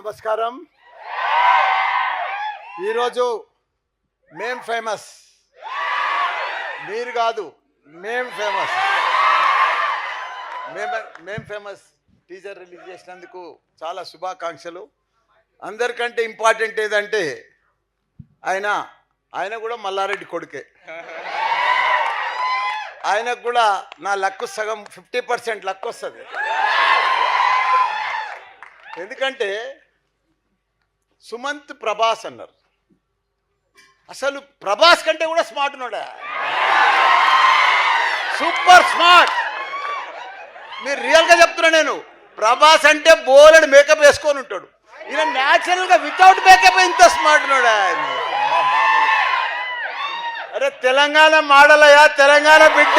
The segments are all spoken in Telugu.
నమస్కారం. ఈరోజు మేం ఫేమస్, మీరు కాదు, మేం ఫేమస్. మేం ఫేమస్ టీజర్ రిలీజ్ చేసినందుకు చాలా శుభాకాంక్షలు. అందరికంటే ఇంపార్టెంట్ ఏదంటే ఆయన కూడా మల్లారెడ్డి కొడుకే. ఆయనకు కూడా నా లక్కు సగం 50% లక్కు వస్తుంది. ఎందుకంటే సుమంత్ ప్రభాస్ అన్నారు. అసలు ప్రభాస్ కంటే కూడా స్మార్ట్ ఉన్నాడా, సూపర్ స్మార్ట్. మీరు రియల్గా చెప్తున్నా, నేను ప్రభాస్ అంటే బోలెడు మేకప్ వేసుకొని ఉంటాడు. ఈయన న్యాచురల్గా వితౌట్ మేకప్ ఇంత స్మార్ట్ ఉన్నాడా. అరే తెలంగాణ మాడలయ్యా, తెలంగాణ బిడ్డ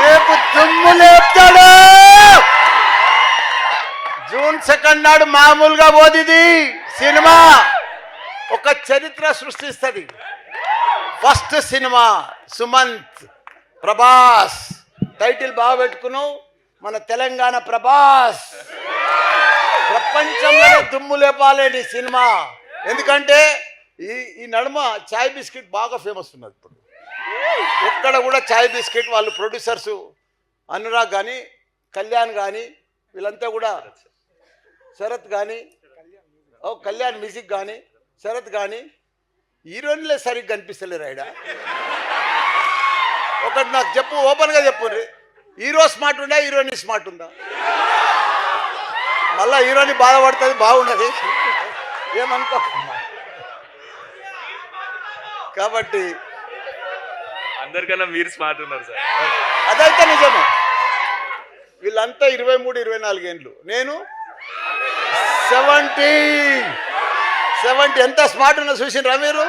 రేపు దుమ్ము లేపుతాడు. జూన్ 2 నాడు మామూలుగా పోదిది సినిమా, ఒక చరిత్ర సృష్టిస్తుంది. First cinema Sumanth Prabhas, title బాగా పెట్టుకున్నావు, మన తెలంగాణ ప్రభాస్. ప్రపంచంలో దుమ్ము లేపాలేని సినిమా. ఎందుకంటే ఈ నడుమ చాయ్ బిస్కెట్ బాగా ఫేమస్ ఉన్నది. ఇప్పుడు ఎక్కడ కూడా చాయ్ బిస్కెట్ వాళ్ళు ప్రొడ్యూసర్స్ అనురాగ్ కానీ, కళ్యాణ్ కానీ, వీళ్ళంతా కూడా, శరత్ కానీ, కళ్యాణ్ మ్యూజిక్ కానీ, శరత్ కానీ, హీరోయిన్లే సరిగ్గా కనిపిస్తలేరు. ఆయన ఒకటి నాకు చెప్పు, ఓపెన్గా చెప్పు, హీరో స్మార్ట్ ఉందా, హీరోయిన్ స్మార్ట్ ఉందా? మళ్ళీ హీరోయిన్ బాధపడుతుంది, బాగుండదు, ఏమనుకో. కాబట్టి అందరికన్నా మీరు స్మార్ట్ ఉన్నారు సార్. అదైతే నిజమే. వీళ్ళంతా 23-24 ఏండ్లు, నేను 70. ఎంత స్మార్ట్ ఉన్నా చూసినరా మీరు?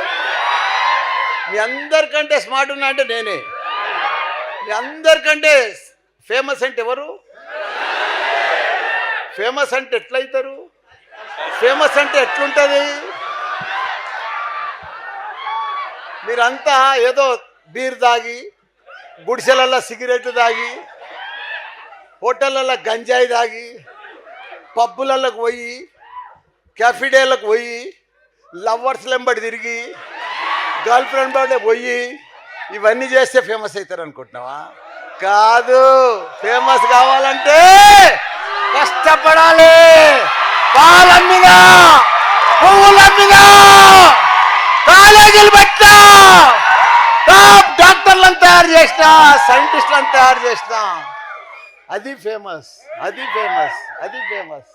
మీ అందరికంటే స్మార్ట్ ఉన్నా అంటే నేనే. మీ అందరికంటే ఫేమస్ అంటే ఎవరు? ఫేమస్ అంటే ఎట్లయితారు? ఫేమస్ అంటే ఎట్లుంటుంది? మీరంతా ఏదో బీర్ తాగి, గుడిసెలల్లో సిగరెట్ తాగి, హోటళ్ళల్లో గంజాయి తాగి, పబ్బులకు పోయి, క్యాఫిడేలకు పోయి, లవర్స్ వెంబడి తిరిగి, గర్ల్ ఫ్రెండ్ బర్త్డే పోయి, ఇవన్నీ చేస్తే ఫేమస్ అవుతారు అనుకుంటున్నావా? కాదు. ఫేమస్ కావాలంటే కష్టపడాలి. పాలమ్మినా, పువ్వులమ్మినా, కాలేజీలు పెట్టా, టాప్ డాక్టర్లను తయారు చేసిన, సైంటిస్టులను తయారు చేసిన, అది ఫేమస్. అది ఫేమస్, అది ఫేమస్.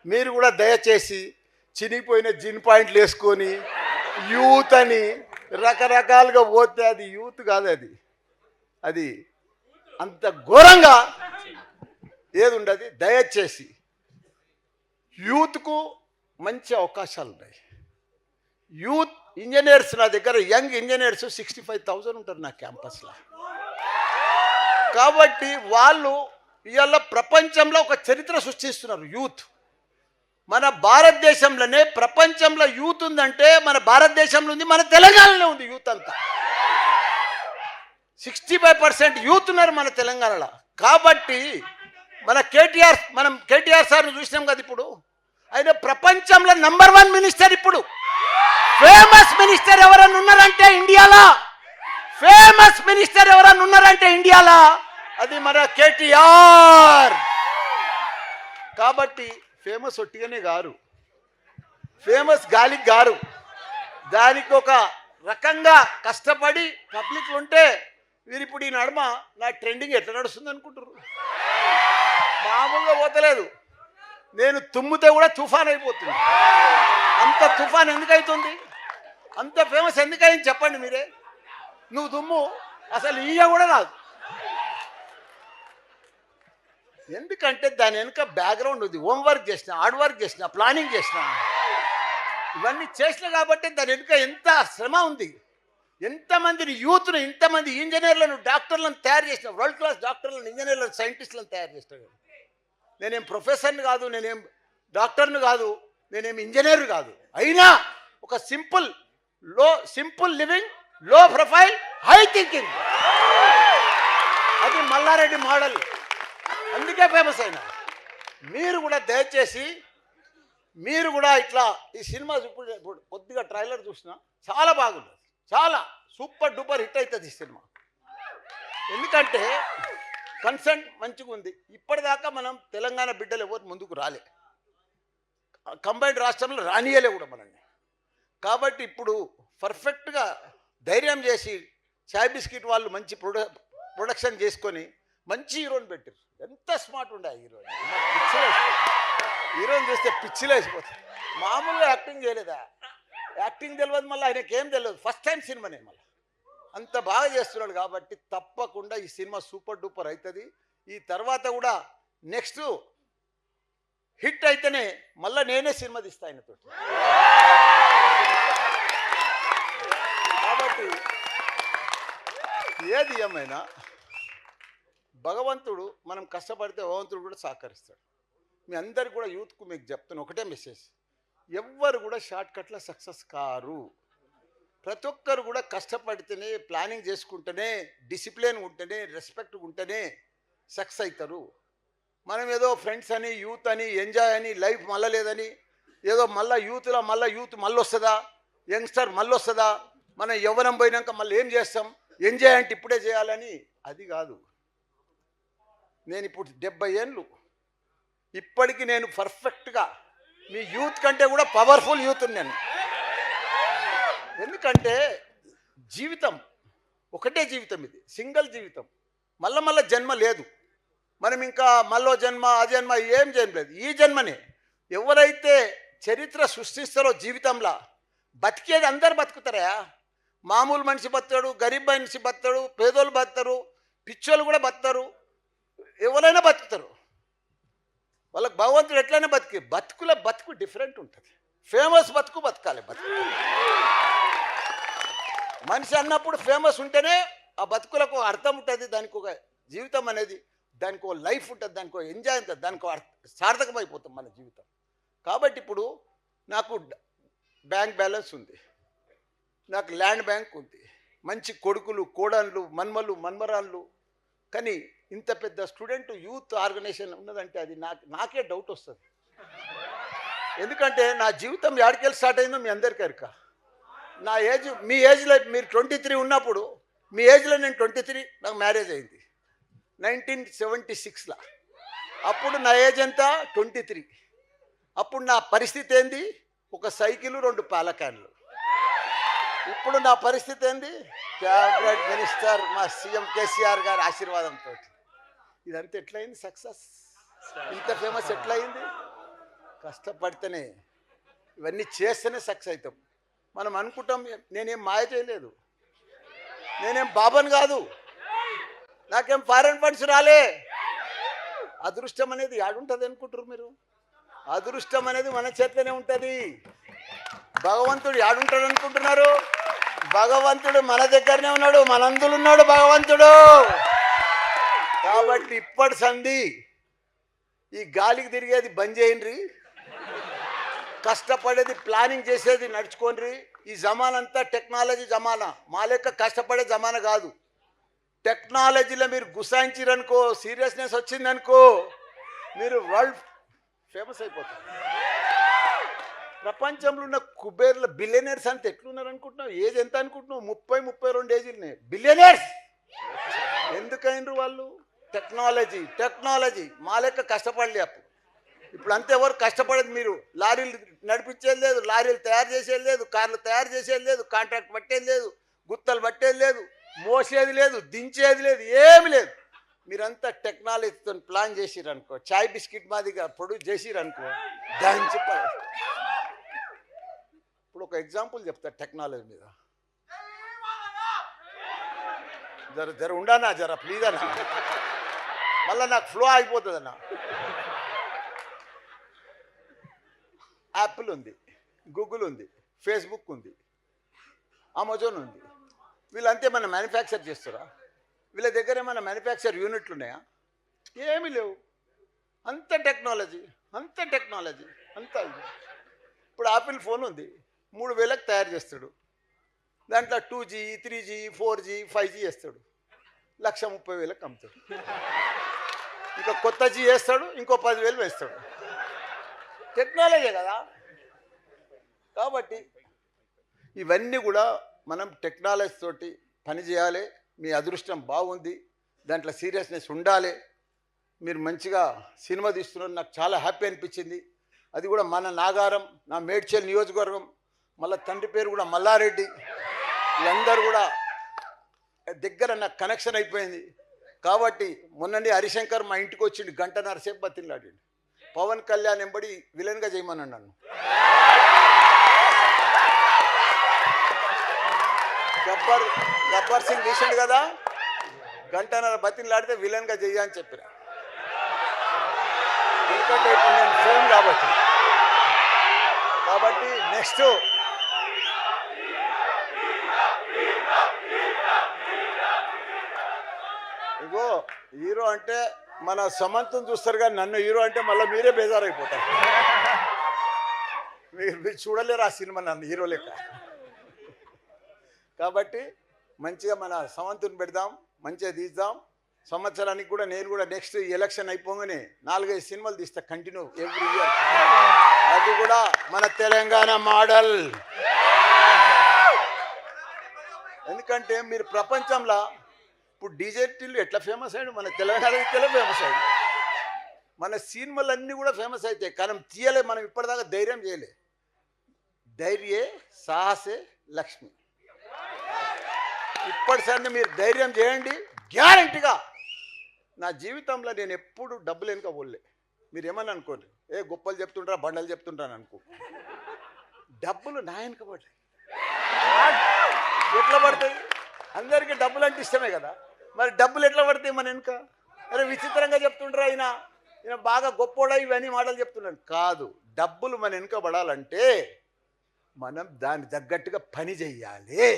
మీరు కూడా దయచేసి చినిగిపోయిన జిన్ పాయింట్లు వేసుకొని యూత్ అని రకరకాలుగా పోతే అది యూత్ కాదు. అది అంత ఘోరంగా ఏది ఉండదు. దయచేసి యూత్కు మంచి అవకాశాలు ఉన్నాయి. యూత్ ఇంజనీర్స్ నా దగ్గర, యంగ్ ఇంజనీర్స్ 65,000 ఉంటారు నా క్యాంపస్లో. కాబట్టి వాళ్ళు ఇవాళ ప్రపంచంలో ఒక చరిత్ర సృష్టిస్తున్నారు. యూత్ మన భారతదేశంలోనే, ప్రపంచంలో యూత్ ఉందంటే మన భారతదేశంలో ఉంది, మన తెలంగాణలో ఉంది యూత్ అంతా. 65% యూత్ ఉన్నారు మన తెలంగాణలో. కాబట్టి మనం కేటీఆర్ సార్ను చూసినాం కదా. ఇప్పుడు ఆయన ప్రపంచంలో నంబర్ 1 మినిస్టర్. ఇప్పుడు ఫేమస్ మినిస్టర్ ఎవరన్నా ఉన్నారంటే ఇండియాలో, ఫేమస్ మినిస్టర్ ఎవరన్నా ఉన్నారంటే ఇండియాలో అది మన కేటీఆర్. కాబట్టి ఫేమస్ ఒట్టిగానే గారు, ఫేమస్ గాలికి గారు. దానికి ఒక రకంగా కష్టపడి పబ్లిక్ ఉంటే వీరు ఇప్పుడు ఈ నడుమ నా ట్రెండింగ్ ఎట్లా నడుస్తుంది అనుకుంటారు? మామూలుగా పోతలేదు. నేను తుమ్మితే కూడా తుఫాన్ అయిపోతుంది. అంత తుఫాన్ ఎందుకు అవుతుంది? అంత ఫేమస్ ఎందుకయింది చెప్పండి మీరే. నువ్వు తుమ్ము అసలు ఈయ కూడా రాదు. ఎందుకంటే దాని వెనుక బ్యాక్గ్రౌండ్ ఉంది. హోంవర్క్ చేసిన, హార్డ్ వర్క్ చేసిన, ప్లానింగ్ చేసిన, ఇవన్నీ చేసిన కాబట్టి దాని వెనుక ఎంత శ్రమ ఉంది. ఎంతమందిని యూత్ను, ఇంతమంది ఇంజనీర్లను, డాక్టర్లను తయారు చేసిన, వరల్డ్ క్లాస్ డాక్టర్లను, ఇంజనీర్లను, సైంటిస్టులను తయారు చేసిన. నేనేం ప్రొఫెసర్ని కాదు, నేనేం డాక్టర్ని కాదు, నేనేం ఇంజనీర్ కాదు. అయినా ఒక సింపుల్ లివింగ్, లో ప్రొఫైల్, హై థింకింగ్, అది మల్లారెడ్డి మోడల్. అందుకే ఫేమస్ అయినా. మీరు కూడా దయచేసి మీరు కూడా ఇట్లా ఈ సినిమా ఇప్పుడు కొద్దిగా ట్రైలర్ చూసినా చాలా బాగుంది, చాలా సూపర్ డూపర్ హిట్ అవుతుంది ఈ సినిమా. ఎందుకంటే కన్సెంట్ మంచిగా ఉంది. ఇప్పటిదాకా మనం తెలంగాణ బిడ్డలు ఎవరు ముందుకు రాలే, కంబైన్డ్ రాష్ట్రంలో రానియలే కూడా మనల్ని. కాబట్టి ఇప్పుడు పర్ఫెక్ట్గా ధైర్యం చేసి చాయ్ బిస్కెట్ వాళ్ళు మంచి ప్రొడక్షన్ చేసుకొని మంచి హీరోని పెట్టారు. ఎంత స్మార్ట్ ఉండే హీరోని, హీరోని చూస్తే పిచ్చిలో వేసిపోతుంది. మామూలుగా యాక్టింగ్ చేయలేదా, యాక్టింగ్ తెలియదు, మళ్ళీ ఆయనకి ఏం తెలియదు, ఫస్ట్ టైం సినిమానే మళ్ళీ అంత బాగా చేస్తున్నాడు. కాబట్టి తప్పకుండా ఈ సినిమా సూపర్ డూపర్ అవుతుంది. ఈ తర్వాత కూడా నెక్స్ట్ హిట్ అయితేనే మళ్ళీ నేనే సినిమా తీస్తా ఆయనతో. కాబట్టి ఏది ఏమైనా భగవంతుడు మనం కష్టపడితే భగవంతుడు కూడా సహకరిస్తాడు. మీ అందరికి కూడా యూత్కు మీకు చెప్తున్న ఒకటే మెసేజ్, ఎవ్వరు కూడా షార్ట్కట్లో సక్సెస్ కారు. ప్రతి ఒక్కరు కూడా కష్టపడితేనే, ప్లానింగ్ చేసుకుంటేనే, డిసిప్లిన్ ఉంటేనే, రెస్పెక్ట్ ఉంటేనే సక్సెస్ అవుతారు. మనం ఏదో ఫ్రెండ్స్ అని, యూత్ అని, ఎంజాయ్ అని, లైఫ్ మళ్ళీ లేదని, ఏదో మళ్ళీ యూత్లో యూత్ మళ్ళీ వస్తుందా, యంగ్స్టర్ మళ్ళీ వస్తుందా, మనం యవ్వనం పోయినాక మళ్ళీ ఏం చేస్తాం, ఎంజాయ్ అంటే ఇప్పుడే చేయాలని, అది కాదు. నేను ఇప్పుడు 70 ఏళ్ళు, ఇప్పటికీ నేను పర్ఫెక్ట్గా మీ యూత్ కంటే కూడా పవర్ఫుల్ యూత్ నేను. ఎందుకంటే జీవితం ఒకటే జీవితం, ఇది సింగిల్ జీవితం, మళ్ళా జన్మ లేదు. మనం ఇంకా మళ్ళీ జన్మ ఆ జన్మ ఏం చేయలేదు, ఈ జన్మనే. ఎవరైతే చరిత్ర సృష్టిస్తారో జీవితంలో బతికేది అందరు బతుకుతారా. మామూలు మనిషి బతాడు, గరీబ్ మనిషి బతాడు, పేదోళ్ళు బతారు, పిచ్చోళ్ళు కూడా బతారు, ఎవరైనా బతుకుతారు. వాళ్ళకి భగవంతుడు ఎట్లయినా బతుకు డిఫరెంట్ ఉంటుంది. ఫేమస్ బతకాలి. మనిషి అన్నప్పుడు ఫేమస్ ఉంటేనే ఆ బతుకులకు అర్థం ఉంటుంది, దానికి ఒక జీవితం అనేది, దానికి ఒక లైఫ్ ఉంటుంది, దానికి ఒక ఎంజాయ్ ఉంటుంది, దానికి సార్థకమైపోతుంది మన జీవితం. కాబట్టి ఇప్పుడు నాకు బ్యాంక్ బ్యాలెన్స్ ఉంది, నాకు ల్యాండ్ బ్యాంక్ ఉంది, మంచి కొడుకులు, కోడళ్ళు, మన్మరాళ్ళు. కానీ ఇంత పెద్ద స్టూడెంట్ యూత్ ఆర్గనైజేషన్ ఉన్నదంటే అది నాకే డౌట్ వస్తుంది. ఎందుకంటే నా జీవితం ఎక్కడికెళ్ళి స్టార్ట్ అయిందో మీ అందరికీ ఎరుక. నా ఏజ్, మీ ఏజ్లో మీరు 23 ఉన్నప్పుడు, మీ ఏజ్లో నేను 23, నాకు మ్యారేజ్ అయింది 1976లో. అప్పుడు నా ఏజ్ ఎంత 23. అప్పుడు నా పరిస్థితి ఏంది, ఒక సైకిల్ 2 పాల క్యాన్లు. ఇప్పుడు నా పరిస్థితి ఏంది, క్యాబినెట్ మినిస్టర్ మా సీఎం కేసీఆర్ గారి ఆశీర్వాదంతో. ఇదంతా ఎట్లయింది సక్సెస్, ఇంత ఫేమస్ ఎట్లయింది? కష్టపడితేనే, ఇవన్నీ చేస్తేనే సక్సెస్ అవుతాం. మనం అనుకుంటాం నేనేం మాయ చేయలేదు, నేనేం బాబన్ కాదు, నాకేం ఫారెన్ ఫండ్స్ రాలే. అదృష్టం అనేది యాడుంటుంది అనుకుంటారు మీరు? అదృష్టం అనేది మన చేతిలోనే ఉంటుంది. భగవంతుడు యాడుంటాడు అనుకుంటున్నారు? భగవంతుడు మన దగ్గరనే ఉన్నాడు, మనందులో ఉన్నాడు భగవంతుడు. కాబట్టి ఇప్పటి సంధి ఈ గాలికి తిరిగేది బంద్ చేయండి, కష్టపడేది ప్లానింగ్ చేసేది నడుచుకోండి. ఈ జమానంతా టెక్నాలజీ జమానా, మా లెక్క కష్టపడే జమానా కాదు. టెక్నాలజీలో మీరు గుసాయించారనుకో, సీరియస్నెస్ వచ్చిందనుకో, మీరు వరల్డ్ ఫేమస్ అయిపోతారు. ప్రపంచంలో ఉన్న కుబేర్ల బిలియనర్స్ అంత ఎట్లున్నారు అనుకుంటున్నావు? ఏజ్ ఎంత అనుకుంటున్నావు? 30-32 ఏజ్లనే బిలియనర్స్. ఎందుకైనరు వాళ్ళు? టెక్నాలజీ మా లెక్క కష్టపడలే అప్పుడు. ఇప్పుడు అంతే, ఎవరు కష్టపడేది? మీరు లారీలు నడిపించేది లేదు, లారీలు తయారు చేసేది లేదు, కార్లు తయారు చేసేది లేదు, కాంట్రాక్ట్ పట్టేది లేదు, గుత్తలు పట్టేది లేదు, మోసేది లేదు, దించేది లేదు, ఏమి లేదు. మీరంతా టెక్నాలజీతో ప్లాన్ చేసిరనుకో, చాయ్ బిస్కెట్ మాదిగా ప్రొడ్యూస్ చేసిరనుకో, దంచి. ఇప్పుడు ఒక ఎగ్జాంపుల్ చెప్తా టెక్నాలజీ మీద. జర ఉండానా, జర ప్లీజ్ అన్న, మళ్ళీ నాకు ఫ్లో అయిపోతుంది అన్న. యాపిల్ ఉంది, గూగుల్ ఉంది, ఫేస్బుక్ ఉంది, అమెజాన్ ఉంది. వీళ్ళంతా ఏమైనా మ్యానుఫ్యాక్చర్ చేస్తారా? వీళ్ళ దగ్గర ఏమైనా మ్యానుఫ్యాక్చర్ యూనిట్లు ఉన్నాయా? ఏమీ లేవు. అంత టెక్నాలజీ. అంతా ఇది. ఇప్పుడు యాపిల్ ఫోన్ ఉంది, 3000కి తయారు చేస్తాడు. దాంట్లో 2G, 3G, 4G, 5G చేస్తాడు, 1,30,000కి అమ్ముతాడు. ఇంకా కొత్త G వేస్తాడు, ఇంకో 10,000 వేస్తాడు. టెక్నాలజీ కదా. కాబట్టి ఇవన్నీ కూడా మనం టెక్నాలజీ తోటి పని చేయాలి. మీ అదృష్టం బాగుంది, దాంట్లో సీరియస్నెస్ ఉండాలి. మీరు మంచిగా సినిమా తీస్తున్నారు, నాకు చాలా హ్యాపీ అనిపించింది. అది కూడా మన నాగారం, నా మేడ్చల్ నియోజకవర్గం, మళ్ళీ తండ్రి పేరు కూడా మల్లారెడ్డి, వీళ్ళందరూ కూడా దగ్గర నాకు కనెక్షన్ అయిపోయింది. కాబట్టి మొన్ననే హరిశంకర్ మా ఇంటికి వచ్చిండు, గంటన్నర సేపు బతిలాడిండు. పవన్ కళ్యాణ్ ఎంబడి విలన్గా చేయమన్నాడు నన్ను. గబ్బర్ సింగ్ రీసెంట్ కదా, గంటన్నర బతిలాడితే విలన్గా చెయ్యని చెప్పిన. ఎందుకంటే ఇప్పుడు నేను ఫేమ్ కాబట్టి నెక్స్ట్ ఇగో హీరో అంటే మన సమంతుని చూస్తారు, కానీ నన్ను హీరో అంటే మళ్ళీ మీరే బేజారైపోతారు. మీరు చూడలేరు ఆ సినిమా నన్ను హీరో లెక్క. కాబట్టి మంచిగా మన సమంతుని పెడదాం, మంచిగా తీద్దాం. సంవత్సరానికి కూడా నేను కూడా నెక్స్ట్ ఎలక్షన్ అయిపోగానే 4-5 సినిమాలు తీస్తా కంటిన్యూ ఎవ్రీ ఇయర్. అది కూడా మన తెలంగాణ మోడల్. ఎందుకంటే మీరు ప్రపంచంలో ఇప్పుడు డీజేటీలు ఎట్లా ఫేమస్ అయ్యాడు, మన తెలంగాణ ఫేమస్ అయ్యాడు. మన సినిమాలు అన్నీ కూడా ఫేమస్ అవుతాయి, కానీ తీయలే. మనం ఇప్పటిదాకా ధైర్యం చేయలే. ధైర్యే సాహసే లక్ష్మి. ఇప్పటిసరి మీరు ధైర్యం చేయండి, గ్యారంటీగా. నా జీవితంలో నేను ఎప్పుడు డబ్బులు వెనుక పోలే. మీరు ఏమని అనుకోండి, ఏ గొప్పలు చెప్తుంటారా బండలు చెప్తుంటాను అనుకో. డబ్బులు నా వెనుక పడ్డాయి. ఎట్లా పడతాయి? అందరికీ డబ్బులు అంటే ఇష్టమే కదా, మరి డబ్బులు ఎట్లా పడతాయి మన వెనుక? అరే విచిత్రంగా చెప్తుంటారా, ఈయన బాగా గొప్పోడా ఇవన్నీ మాటలు చెప్తున్నాను. కాదు, డబ్బులు మన వెనుక పడాలంటే మనం దానికి తగ్గట్టుగా పని చెయ్యాలి.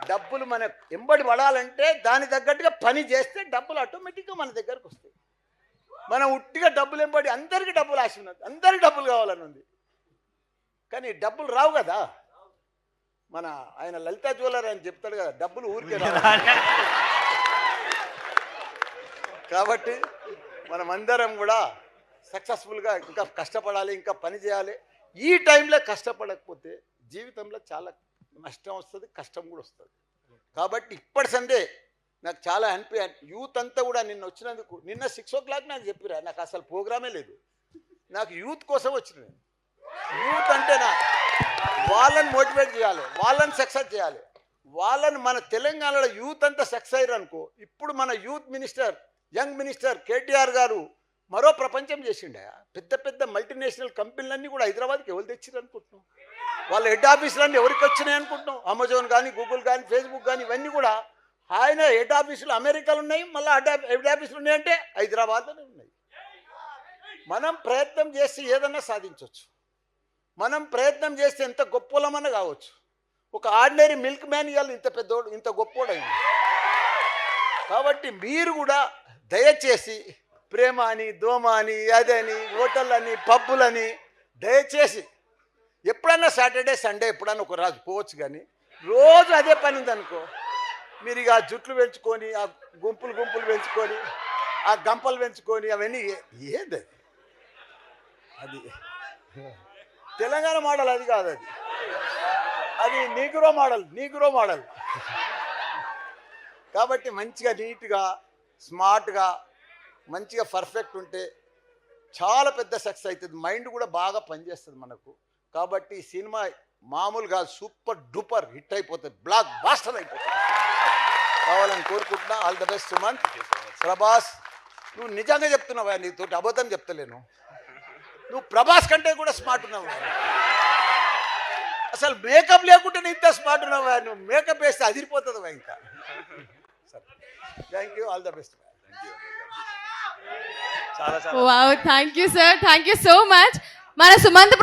డబ్బులు మన ఎంబడి పడాలంటే దానికి తగ్గట్టుగా పని చేస్తే డబ్బులు ఆటోమేటిక్గా మన దగ్గరకు వస్తాయి. మనం ఉట్టిగా డబ్బులు ఎంబడి అందరికీ డబ్బులు ఆశ ఉన్నది, అందరికీ డబ్బులు కావాలని ఉంది, కానీ డబ్బులు రావు కదా. మన ఆయన లలితా జ్యువెలర్ అని చెప్తాడు కదా, డబ్బులు ఊరికే రావు. కాబట్టి మనమందరం కూడా సక్సెస్ఫుల్గా ఇంకా కష్టపడాలి, ఇంకా పని చేయాలి. ఈ టైంలో కష్టపడకపోతే జీవితంలో చాలా నష్టం వస్తుంది, కష్టం కూడా వస్తుంది. కాబట్టి ఇప్పటి సందే నాకు చాలా అనిపించాను. యూత్ అంతా కూడా నిన్న వచ్చినందుకు, నిన్న 6 o'clock నాకు చెప్పిరా, నాకు అసలు ప్రోగ్రామే లేదు. నాకు యూత్ కోసం వచ్చిన. యూత్ అంటే వాళ్ళని మోటివేట్ చేయాలి, వాళ్ళని సక్సెస్ చేయాలి. వాళ్ళని మన తెలంగాణలో యూత్ అంతా సక్సెస్ అయ్యారు అనుకో. ఇప్పుడు మన youth minister, young minister KTR గారు మరో ప్రపంచం చేసిండే. పెద్ద పెద్ద మల్టీనేషనల్ కంపెనీలన్నీ కూడా హైదరాబాద్కి ఎవరు తెచ్చిర్రు అనుకుంటున్నాం? వాళ్ళ హెడ్ ఆఫీసులన్నీ ఎవరికి వచ్చినాయి అనుకుంటున్నాం? అమెజాన్ కానీ, గూగుల్ కానీ, ఫేస్బుక్ కానీ, ఇవన్నీ కూడా ఆయన హెడ్ ఆఫీసులు అమెరికాలో ఉన్నాయి, మళ్ళీ హెడ్ ఆఫీసులు ఉన్నాయంటే హైదరాబాద్లోనే ఉన్నాయి. మనం ప్రయత్నం చేసి ఏదన్నా సాధించవచ్చు. మనం ప్రయత్నం చేస్తే ఎంత గొప్పలమన్నా కావచ్చు. ఒక ఆర్డినరీ మిల్క్ మ్యాన్ ఇవాళ ఇంత పెద్దోడు, ఇంత గొప్పోడైంది. కాబట్టి మీరు కూడా దయచేసి ప్రేమ అని, దోమ అని, అదని, హోటళ్ళని, పబ్బులని దయచేసి ఎప్పుడన్నా సాటర్డే సండే ఎప్పుడన్నా ఒక రోజు పోవచ్చు, కానీ రోజు అదే పని ఉందనుకో, మీరు ఇక ఆ జుట్లు పెంచుకొని, ఆ గుంపులు పెంచుకొని, ఆ గంపలు పెంచుకొని, అవన్నీ ఏంది అది? తెలంగాణ మోడల్ అది కాదు, అది నీగ్రో మోడల్. కాబట్టి మంచిగా నీట్గా స్మార్ట్గా మంచిగా పర్ఫెక్ట్ ఉంటే చాలా పెద్ద సక్సెస్ అవుతుంది. మైండ్ కూడా బాగా పనిచేస్తుంది మనకు. కాబట్టి ఈ సినిమా మామూలుగా సూపర్ డూపర్ హిట్ అయిపోతుంది, బ్లాక్ బాస్టర్ అయిపోతుంది. కావాలని కోరుకుంటున్నా. All the best Suman. Prabhas, నువ్వు నిజంగా చెప్తున్నావా? నీతోటి అబద్ధం చెప్తలేను. నువ్వు ప్రభాస్ కంటే కూడా స్మార్ట్ ఉన్నావు. అసలు మేకప్ లేకుంటే నీ ఇంత స్మార్ట్ ఉన్నావా? నువ్వు మేకప్ వేస్తే అదిరిపోతుందివా ఇంకా. సరే, thank you, all the best. Wow, thank you sir, thank you so much. మన సుమంత్